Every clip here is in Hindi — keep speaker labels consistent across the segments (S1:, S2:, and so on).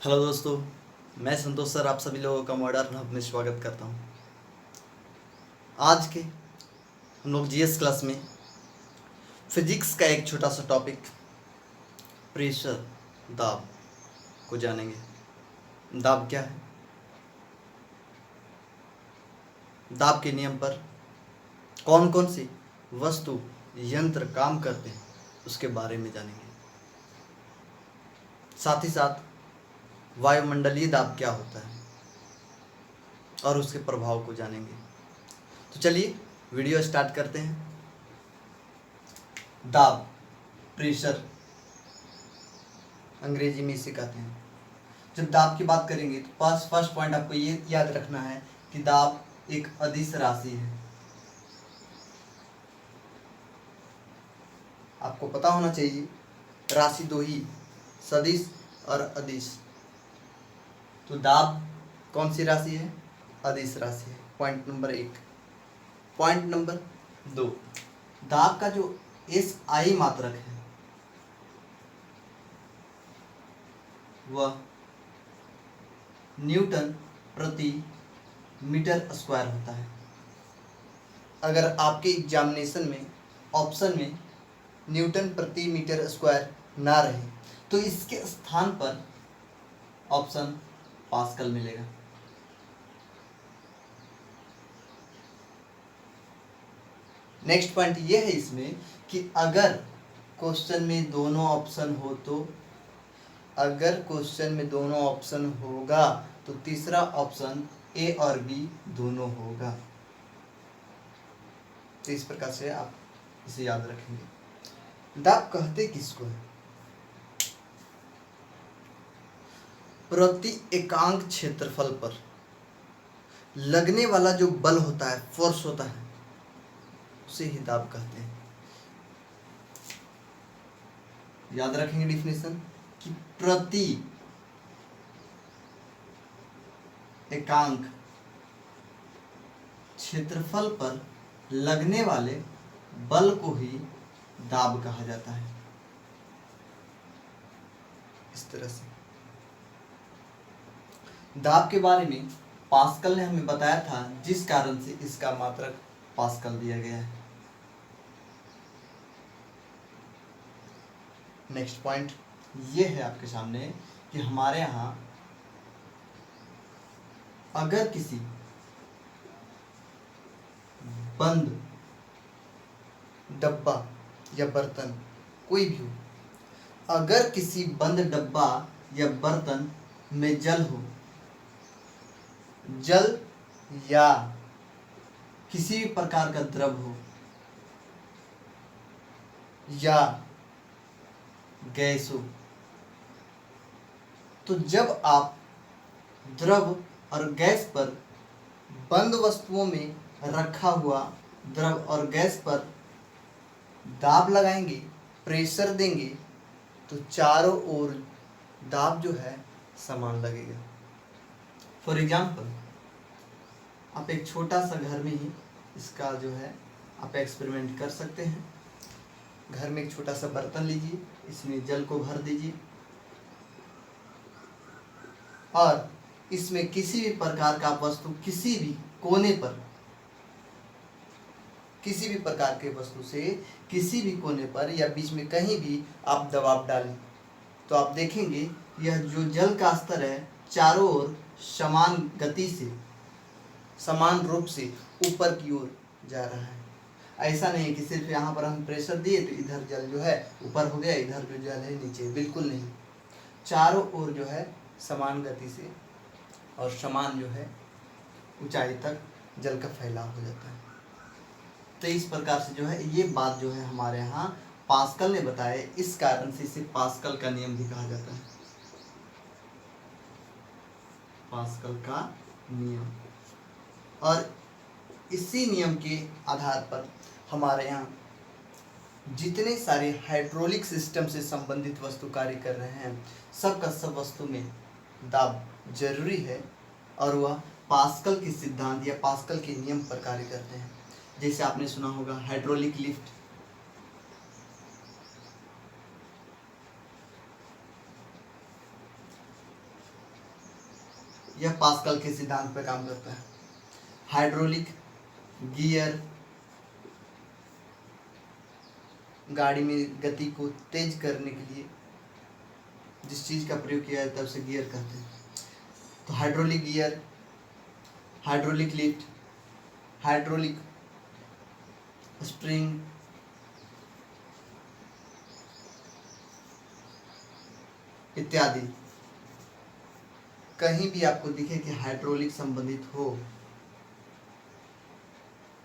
S1: हेलो दोस्तों, मैं संतोष सर आप सभी लोगों का मॉडर्न हब में स्वागत करता हूँ। आज के हम लोग जीएस क्लास में फिजिक्स का एक छोटा सा टॉपिक प्रेशर दाब को जानेंगे। दाब क्या है, दाब के नियम पर कौन कौन सी वस्तु यंत्र काम करते हैं उसके बारे में जानेंगे। साथ ही साथ वायुमंडलीय दाब क्या होता है और उसके प्रभाव को जानेंगे। तो चलिए वीडियो स्टार्ट करते हैं। दाब, प्रेशर अंग्रेजी में इसे कहते हैं। जब दाब की बात करेंगे तो फर्स्ट पॉइंट आपको ये याद रखना है कि दाब एक अदिश राशि है। आपको पता होना चाहिए राशि दो ही, सदिश और अदिश। तो दाब कौन सी राशि है? अदिश राशि है। Point number 1। पॉइंट नंबर 2, दाब का जो एस आई मात्रक है वह न्यूटन प्रति मीटर स्क्वायर होता है। अगर आपके एग्जामिनेशन में ऑप्शन में न्यूटन प्रति मीटर स्क्वायर ना रहे तो इसके स्थान पर ऑप्शन पास्कल मिलेगा। नेक्स्ट पॉइंट ये है इसमें कि अगर क्वेश्चन में दोनों ऑप्शन हो तो, अगर क्वेश्चन में दोनों ऑप्शन होगा तो तीसरा ऑप्शन ए और बी दोनों होगा। तो इस प्रकार से आप इसे याद रखेंगे। दाब कहते किसको है? प्रति एकांक क्षेत्रफल पर लगने वाला जो बल होता है, फोर्स होता है, उसे ही दाब कहते हैं। याद रखेंगे डिफिनेशन कि प्रति एकांक क्षेत्रफल पर लगने वाले बल को ही दाब कहा जाता है। इस तरह से दाब के बारे में पास्कल ने हमें बताया था, जिस कारण से इसका मात्रक पास्कल दिया गया है। नेक्स्ट पॉइंट ये है आपके सामने कि हमारे यहाँ अगर किसी बंद डब्बा या बर्तन कोई भी हो, अगर किसी बंद डब्बा या बर्तन में जल हो, जल या किसी भी प्रकार का द्रव हो या गैस हो, तो जब आप द्रव और गैस पर, बंद वस्तुओं में रखा हुआ द्रव और गैस पर दाब लगाएंगे, प्रेशर देंगे, तो चारों ओर दाब जो है समान लगेगा। फॉर एग्जाम्पल, आप एक छोटा सा घर में ही इसका जो है आप एक्सपेरिमेंट कर सकते हैं। घर में एक छोटा सा बर्तन लीजिए, इसमें जल को भर दीजिए और इसमें किसी भी प्रकार का वस्तु किसी भी कोने पर, किसी भी प्रकार के वस्तु से किसी भी कोने पर या बीच में कहीं भी आप दबाव डालें तो आप देखेंगे यह जो जल का स्तर है चारों ओर समान गति से, समान रूप से ऊपर की ओर जा रहा है। ऐसा नहीं कि सिर्फ यहाँ पर हम प्रेशर दिए तो इधर जल जो है ऊपर हो गया, इधर जो जल है नीचे, बिल्कुल नहीं। चारों ओर जो है समान गति से और समान जो है ऊंचाई तक जल का फैलाव हो जाता है। तो इस प्रकार से जो है ये बात जो है हमारे यहाँ पास्कल ने बताया, इस कारण से इसे पास्कल का नियम भी कहा जाता है। पास्कल का नियम। और इसी नियम के आधार पर हमारे यहाँ जितने सारे हाइड्रोलिक सिस्टम से संबंधित वस्तु कार्य कर रहे हैं, सब का सब वस्तु में दाब जरूरी है और वह पास्कल के सिद्धांत या पास्कल के नियम पर कार्य करते हैं। जैसे आपने सुना होगा हाइड्रोलिक लिफ्ट, यह पास्कल के सिद्धांत पर काम करता है। हाइड्रोलिक गियर गाड़ी में गति को तेज करने के लिए जिस चीज़ का प्रयोग किया जाता है उसे गियर कहते हैं। तो hydraulic gear, hydraulic lift, hydraulic spring, इत्यादि। कहीं भी आपको दिखे कि हाइड्रोलिक संबंधित हो,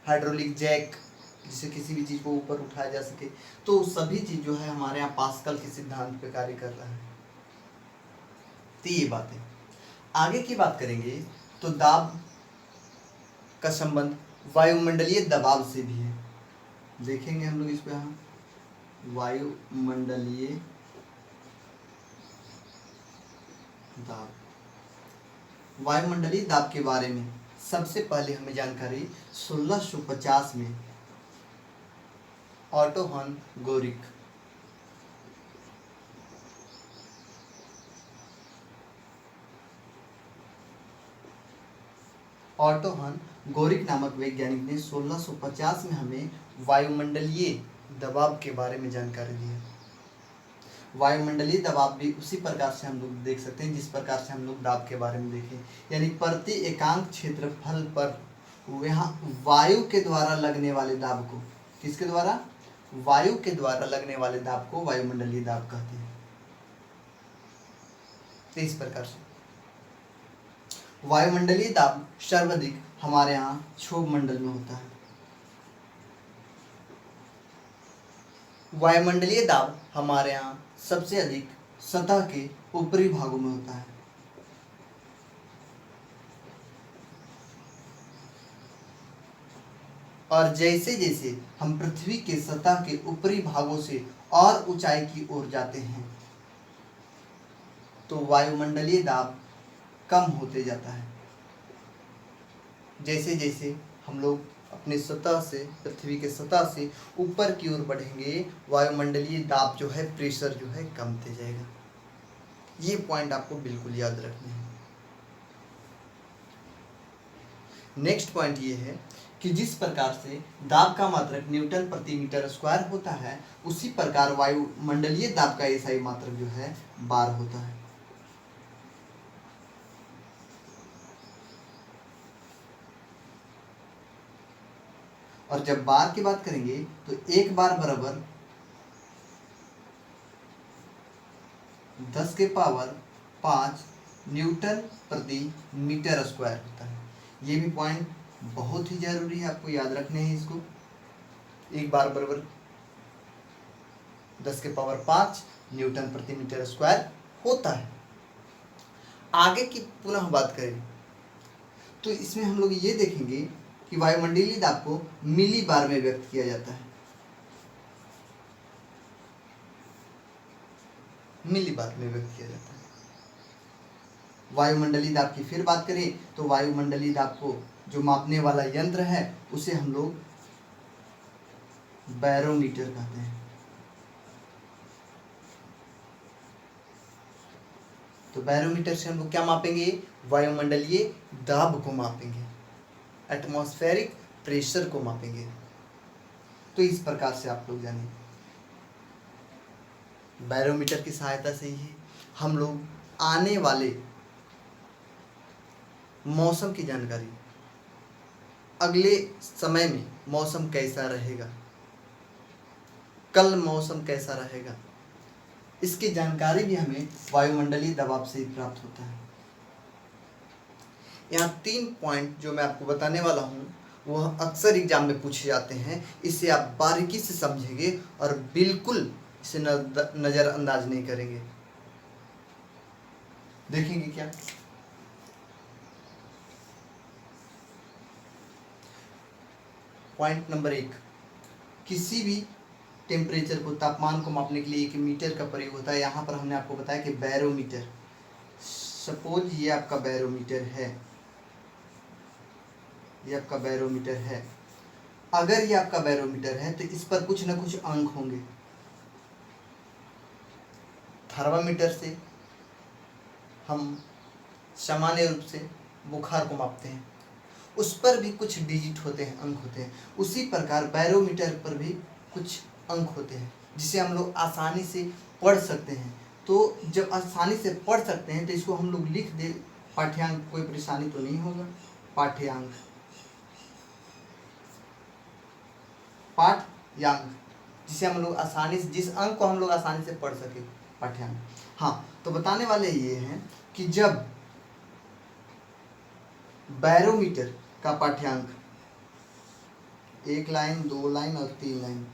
S1: हाइड्रोलिक जैक जिससे किसी भी चीज को ऊपर उठाया जा सके, तो सभी चीज जो है हमारे यहाँ पास्कल के सिद्धांत पे कार्य कर रहा है। तो ये बात है। आगे की बात करेंगे तो दाब का संबंध वायुमंडलीय दबाव से भी है। देखेंगे हम लोग इस पे, यहाँ वायुमंडलीय दाब, वायुमंडलीय दाब के बारे में सबसे पहले हमें जानकारी 1650 में ऑटो हन गोरिक नामक वैज्ञानिक ने 1650 में हमें वायुमंडलीय दबाव के बारे में जानकारी दी है। वायुमंडलीय दबाव भी उसी प्रकार से हम लोग देख सकते हैं जिस प्रकार से हम लोग दाब के बारे में देखें, यानी प्रति एकांक क्षेत्रफल पर यहाँ वायु के द्वारा लगने वाले दाब को, किसके द्वारा? वायु के द्वारा लगने वाले दाब को वायुमंडलीय दाब कहते हैं। तो इस प्रकार से वायुमंडलीय दाब सर्वाधिक हमारे यहाँ क्षोभ मंडल में होता है। वायुमंडलीय दाब हमारे यहाँ सबसे अधिक सतह के ऊपरी भागों में होता है। और जैसे जैसे हम पृथ्वी के सतह के ऊपरी भागों से और ऊंचाई की ओर जाते हैं तो वायुमंडलीय दाब कम होते जाता है। जैसे जैसे हम लोग अपने सतह से, पृथ्वी के सतह से ऊपर की ओर बढ़ेंगे, वायुमंडलीय दाब जो है, प्रेशर जो है, कमते जाएगा। ये पॉइंट आपको बिल्कुल याद रखने हैं। नेक्स्ट पॉइंट ये है कि जिस प्रकार से दाब का मात्रक न्यूटन प्रति मीटर स्क्वायर होता है, उसी प्रकार वायुमंडलीय दाब का एसआई मात्रक जो है बार होता है। और जब बार की बात करेंगे तो एक बार बराबर 10⁵ न्यूटन प्रति मीटर स्क्वायर होता है। ये भी पॉइंट बहुत ही जरूरी है, आपको याद रखने हैं इसको। एक बार बराबर 10⁵ न्यूटन प्रति मीटर स्क्वायर होता है। आगे की पुनः बात करें तो इसमें हम लोग ये देखेंगे कि वायुमंडलीय दाब को मिली बार में व्यक्त किया जाता है। मिली बार में व्यक्त किया जाता है। वायुमंडलीय दाब की फिर बात करें तो वायुमंडलीय दाब को जो मापने वाला यंत्र है उसे हम लोग बैरोमीटर कहते हैं। तो बैरोमीटर से हम लोग क्या मापेंगे? वायुमंडलीय दाब को मापेंगे, एटमॉस्फेरिक प्रेशर को मापेंगे। तो इस प्रकार से आप लोग जानिए, बैरोमीटर की सहायता से ही हम लोग आने वाले मौसम की जानकारी, अगले समय में मौसम कैसा रहेगा, कल मौसम कैसा रहेगा, इसकी जानकारी भी हमें वायुमंडलीय दबाव से ही प्राप्त होता है। यहाँ 3 पॉइंट जो मैं आपको बताने वाला हूँ वह अक्सर एग्जाम में पूछे जाते हैं। इसे आप बारीकी से समझेंगे और बिल्कुल इसे नज़रअंदाज नहीं करेंगे। देखेंगे क्या? पॉइंट नंबर 1, किसी भी टेम्परेचर को, तापमान को मापने के लिए एक मीटर का प्रयोग होता है। यहाँ पर हमने आपको बताया कि बैरोमीटर, सपोज ये आपका बैरोमीटर है, ये आपका बैरोमीटर है। अगर ये आपका बैरोमीटर है तो इस पर कुछ ना कुछ अंक होंगे। थर्मामीटर से हम सामान्य रूप से बुखार को मापते हैं, उस पर भी कुछ डिजिट होते हैं, अंक होते हैं। उसी प्रकार बैरोमीटर पर भी कुछ अंक होते हैं जिसे हम लोग आसानी से पढ़ सकते हैं। तो जब आसानी से पढ़ सकते हैं तो इसको हम लोग लिख दे पाठ्यांक, कोई परेशानी तो नहीं होगा। पाठ्यांक, पाठ्यांक जिसे हम लोग आसानी से, जिस अंक को हम लोग आसानी से पढ़ सके, पाठ्यांक। हाँ, तो बताने वाले ये हैं कि जब बैरोमीटर का पाठ्यांक 1 लाइन, 2 लाइन और 3 लाइन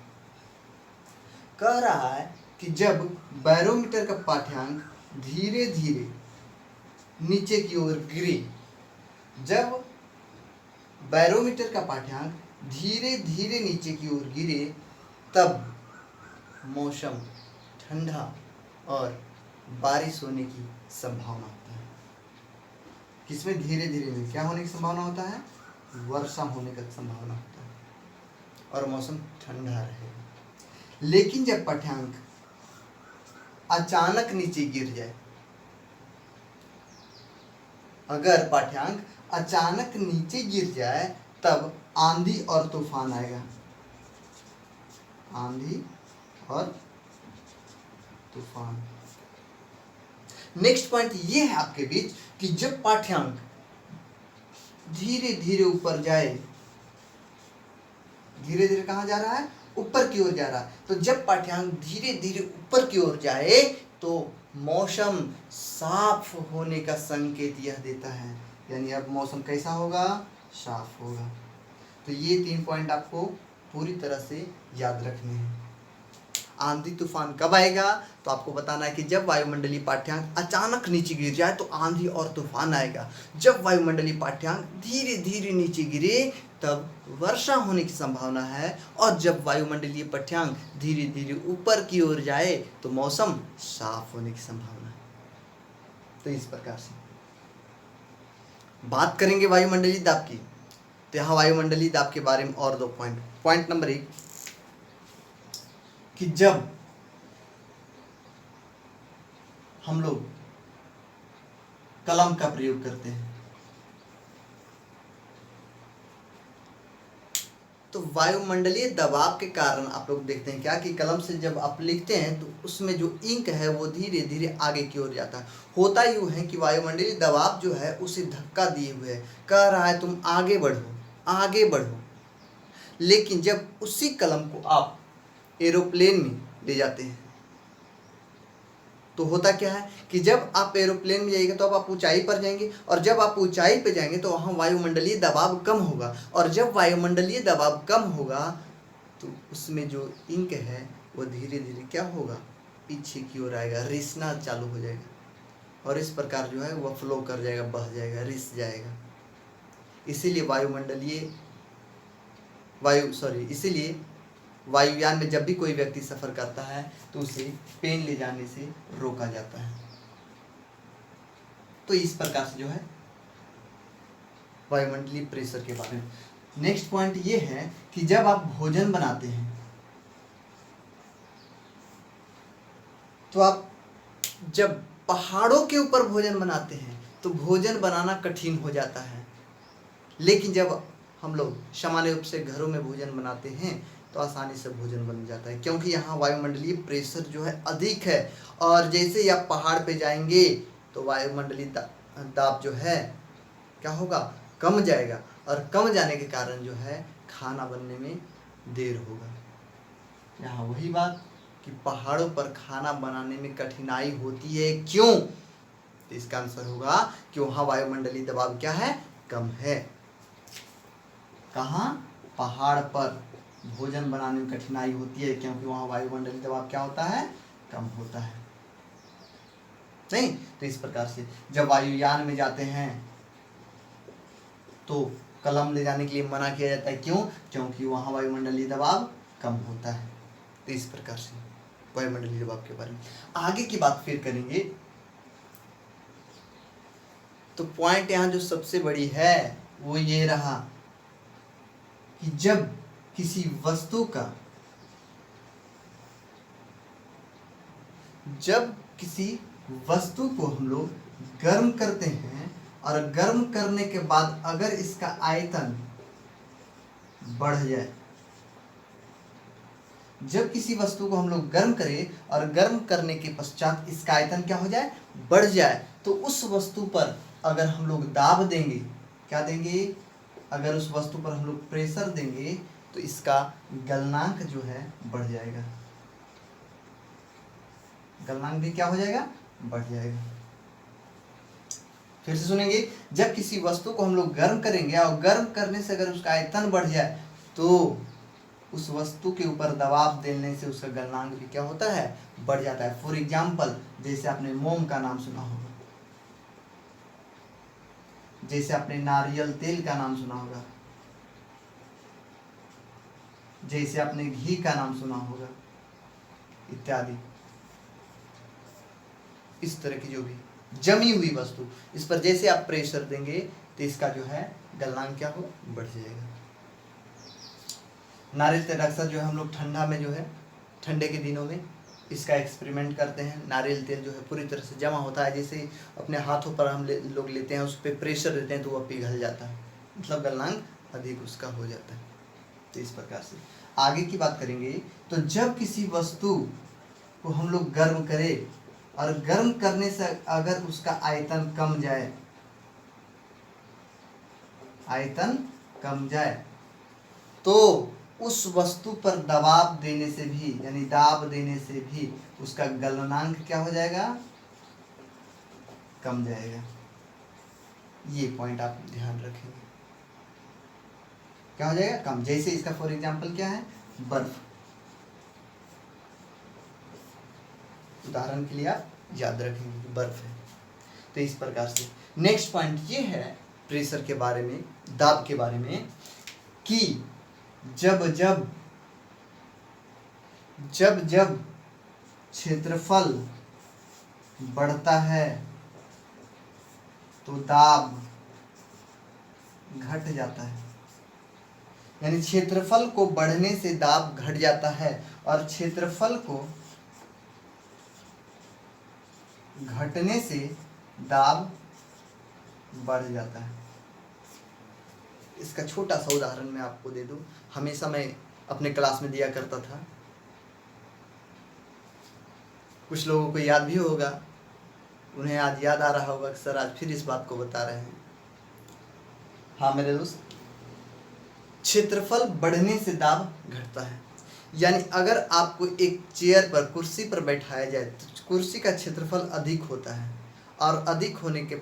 S1: कह रहा है कि जब बैरोमीटर का पाठ्यांक धीरे धीरे नीचे की ओर गिरे, जब बैरोमीटर का पाठ्यांक धीरे धीरे नीचे की ओर गिरे, तब मौसम ठंडा और बारिश होने की संभावना होती है। किसमें? धीरे धीरे में क्या होने की संभावना होता है? वर्षा होने का संभावना होता है और मौसम ठंडा रहेगा। लेकिन जब पाठ्यांक अचानक नीचे गिर जाए, अगर पाठ्यांक अचानक नीचे गिर जाए, तब आंधी और तूफान आएगा। आंधी और तूफान। नेक्स्ट पॉइंट ये है आपके बीच कि जब पाठ्यांक धीरे धीरे ऊपर जाए, धीरे धीरे कहाँ जा रहा है? ऊपर की ओर जा रहा है। तो जब पाठ्यांक धीरे धीरे ऊपर की ओर जाए तो मौसम साफ होने का संकेत यह देता है, यानी अब मौसम कैसा होगा? साफ होगा। तो ये 3 पॉइंट आपको पूरी तरह से याद रखने हैं। आंधी तूफान कब आएगा? तो आपको बताना है कि जब वायुमंडलीय पाठ्यांक अचानक नीचे गिर जाए तो आंधी और तूफान आएगा। जब वायुमंडलीय पाठ्यांक धीरे धीरे नीचे गिरे तब वर्षा होने की संभावना है, और जब वायुमंडलीय पाठ्यांक धीरे धीरे ऊपर की ओर जाए तो मौसम साफ होने की संभावना है। तो इस प्रकार से बात करेंगे वायुमंडलीय दाब की। तो यहाँ वायुमंडलीय दाब के बारे में और 2 पॉइंट। पॉइंट नंबर 1 कि जब हम लोग कलम का प्रयोग करते हैं तो वायुमंडलीय दबाव के कारण आप लोग देखते हैं क्या कि कलम से जब आप लिखते हैं तो उसमें जो इंक है वो धीरे धीरे आगे की ओर जाता है। होता यूँ है कि वायुमंडलीय दबाव जो है उसे धक्का दिए हुए है, कह रहा है तुम आगे बढ़ो, आगे बढ़ो। लेकिन जब उसी कलम को आप एरोप्लेन में ले जाते हैं तो होता क्या है कि जब आप एरोप्लेन में जाइएगा तो आप ऊंचाई पर जाएंगे, और जब आप ऊंचाई पर जाएंगे तो वहाँ वायुमंडलीय दबाव कम होगा, और जब वायुमंडलीय दबाव कम होगा तो उसमें जो इंक है वो धीरे धीरे क्या होगा? पीछे की ओर आएगा, रिसना चालू हो जाएगा, और इस प्रकार जो है वह फ्लो कर जाएगा, बह जाएगा, रिस जाएगा। इसीलिए इसीलिए वायुयान में जब भी कोई व्यक्ति सफ़र करता है तो उसे पेन ले जाने से रोका जाता है। तो इस प्रकार से जो है वायुमंडलीय प्रेशर के बारे में। नेक्स्ट पॉइंट ये है कि जब आप भोजन बनाते हैं तो आप जब पहाड़ों के ऊपर भोजन बनाते हैं तो भोजन बनाना कठिन हो जाता है, लेकिन जब हम लोग सामान्य रूप से घरों में भोजन बनाते हैं तो आसानी से भोजन बन जाता है, क्योंकि यहाँ वायुमंडलीय प्रेशर जो है अधिक है। और जैसे ही आप पहाड़ पे जाएंगे तो वायुमंडलीय दाब जो है क्या होगा? कम जाएगा, और कम जाने के कारण जो है खाना बनने में देर होगा। यहाँ वही बात कि पहाड़ों पर खाना बनाने में कठिनाई होती है, क्यों? तो इसका आंसर होगा कि वहाँ वायुमंडलीय दबाव क्या है? कम है। कहाँ? पहाड़ पर भोजन बनाने में कठिनाई होती है क्योंकि वहाँ वायुमंडलीय दबाव क्या होता है? कम होता है। नहीं, तो इस प्रकार से जब वायुयान में जाते हैं तो कलम ले जाने के लिए मना किया जाता है, क्यों? क्योंकि वहाँ वायुमंडलीय दबाव कम होता है। तो इस प्रकार से वायुमंडलीय दबाव के बारे में आगे की बात फिर करेंगे। तो पॉइंट यहाँ जो सबसे बड़ी है वो ये रहा कि जब किसी वस्तु को हम लोग गर्म करते हैं और गर्म करने के बाद अगर इसका आयतन बढ़ जाए, जब किसी वस्तु को हम लोग गर्म करें और गर्म करने के पश्चात इसका आयतन क्या हो जाए, बढ़ जाए, तो उस वस्तु पर अगर हम लोग दाब देंगे, क्या देंगे, अगर उस वस्तु पर हम लोग प्रेशर देंगे तो इसका गलनांक जो है बढ़ जाएगा। गलनांक भी क्या हो जाएगा, बढ़ जाएगा। फिर से सुनेंगे, जब किसी वस्तु को हम लोग गर्म करेंगे और गर्म करने से अगर उसका आयतन बढ़ जाए तो उस वस्तु के ऊपर दबाव देने से उसका गलनांक भी क्या होता है, बढ़ जाता है। फॉर एग्जाम्पल, जैसे आपने मोम का नाम सुना होगा, जैसे आपने नारियल तेल का नाम सुना होगा, जैसे आपने घी का नाम सुना होगा इत्यादि। इस तरह की जो भी जमी हुई वस्तु, इस पर जैसे आप प्रेशर देंगे तो इसका जो है गलनांक क्या हो, बढ़ जाएगा। नारियल तेल अक्सर जो है हम लोग ठंडा में जो है, ठंडे के दिनों में इसका एक्सपेरिमेंट करते हैं। नारियल तेल जो है पूरी तरह से जमा होता है, जैसे अपने हाथों पर हम लोग लेते हैं, उस पर प्रेशर देते हैं तो वह पिघल जाता है, मतलब गलनांक अधिक उसका हो जाता है। तो इस प्रकार से आगे की बात करेंगे, तो जब किसी वस्तु को हम लोग गर्म करें और गर्म करने से अगर उसका आयतन कम जाए, आयतन कम जाए, तो उस वस्तु पर दबाव देने से भी, यानी दाब देने से भी उसका गलनांक क्या हो जाएगा, कम जाएगा। ये पॉइंट आप ध्यान रखेंगे, क्या हो जाएगा, कम। जैसे इसका फॉर एग्जांपल क्या है, बर्फ, उदाहरण के लिए आप याद रखेंगे कि बर्फ है। तो इस प्रकार से नेक्स्ट पॉइंट ये है प्रेशर के बारे में, दाब के बारे में, कि जब जब क्षेत्रफल बढ़ता है तो दाब घट जाता है। यानी क्षेत्रफल को बढ़ने से दाब घट जाता है और क्षेत्रफल को घटने से दाब बढ़ जाता है। इसका छोटा सा उदाहरण मैं आपको दे दूं, हमेशा मैं अपने क्लास में दिया करता था, कुछ लोगों को याद भी होगा, उन्हें आज याद आ रहा होगा कि सर आज फिर इस बात को बता रहे हैं। हाँ मेरे दोस्त, क्षेत्रफल बढ़ने से दाब घटता है। यानी अगर आपको एक चेयर पर, कुर्सी पर बैठाया जाए तो कुर्सी का क्षेत्रफल अधिक होता है और अधिक होने के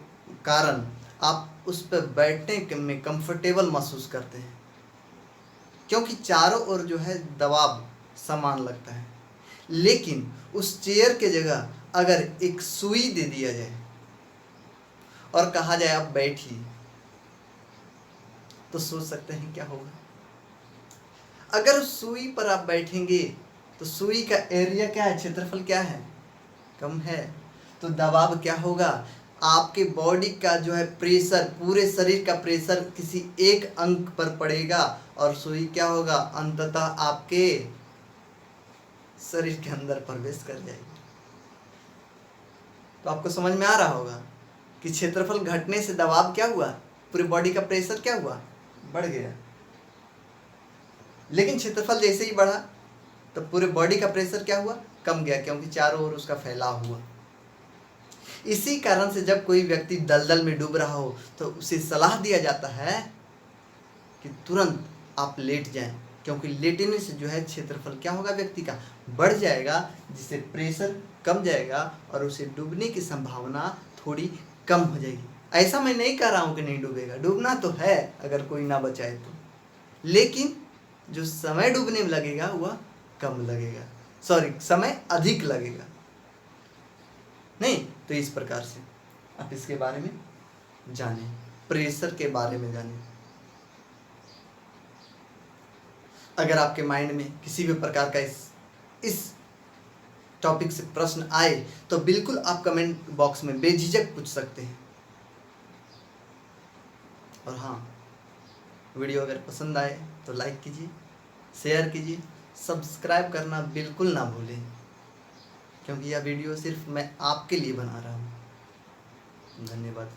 S1: कारण आप उस पर बैठने में कंफर्टेबल महसूस करते हैं, क्योंकि चारों ओर जो है दबाव समान लगता है। लेकिन उस चेयर के जगह अगर एक सुई दे दिया जाए और कहा जाए आप बैठिए, तो सोच सकते हैं क्या होगा। अगर सुई पर आप बैठेंगे तो सुई का एरिया क्या है, क्षेत्रफल क्या है, कम है, तो दबाव क्या होगा, आपके बॉडी का जो है प्रेशर, पूरे शरीर का प्रेशर किसी एक अंग पर पड़ेगा और सुई क्या होगा, अंततः आपके शरीर के अंदर प्रवेश कर जाएगी। तो आपको समझ में आ रहा होगा कि क्षेत्रफल घटने से दबाव क्या हुआ, पूरी बॉडी का प्रेशर क्या हुआ, बढ़ गया। लेकिन क्षेत्रफल जैसे ही बढ़ा तो पूरे बॉडी का प्रेशर क्या हुआ, कम गया, क्योंकि चारों ओर उसका फैलाव हुआ। इसी कारण से जब कोई व्यक्ति दलदल में डूब रहा हो तो उसे सलाह दिया जाता है कि तुरंत आप लेट जाएं, क्योंकि लेटने से जो है क्षेत्रफल क्या होगा, व्यक्ति का बढ़ जाएगा, जिससे प्रेशर कम जाएगा और उसे डूबने की संभावना थोड़ी कम हो जाएगी। ऐसा मैं नहीं कह रहा हूँ कि नहीं डूबेगा, डूबना तो है अगर कोई ना बचाए तो, लेकिन जो समय डूबने में लगेगा वह कम लगेगा, समय अधिक लगेगा नहीं। तो इस प्रकार से आप इसके बारे में जानें, प्रेशर के बारे में जानें। अगर आपके माइंड में किसी भी प्रकार का इस टॉपिक से प्रश्न आए तो बिल्कुल आप कमेंट बॉक्स में बेझिझक पूछ सकते हैं। और हाँ, वीडियो अगर पसंद आए तो लाइक कीजिए, शेयर कीजिए, सब्सक्राइब करना बिल्कुल ना भूलें, क्योंकि यह वीडियो सिर्फ मैं आपके लिए बना रहा हूँ। धन्यवाद।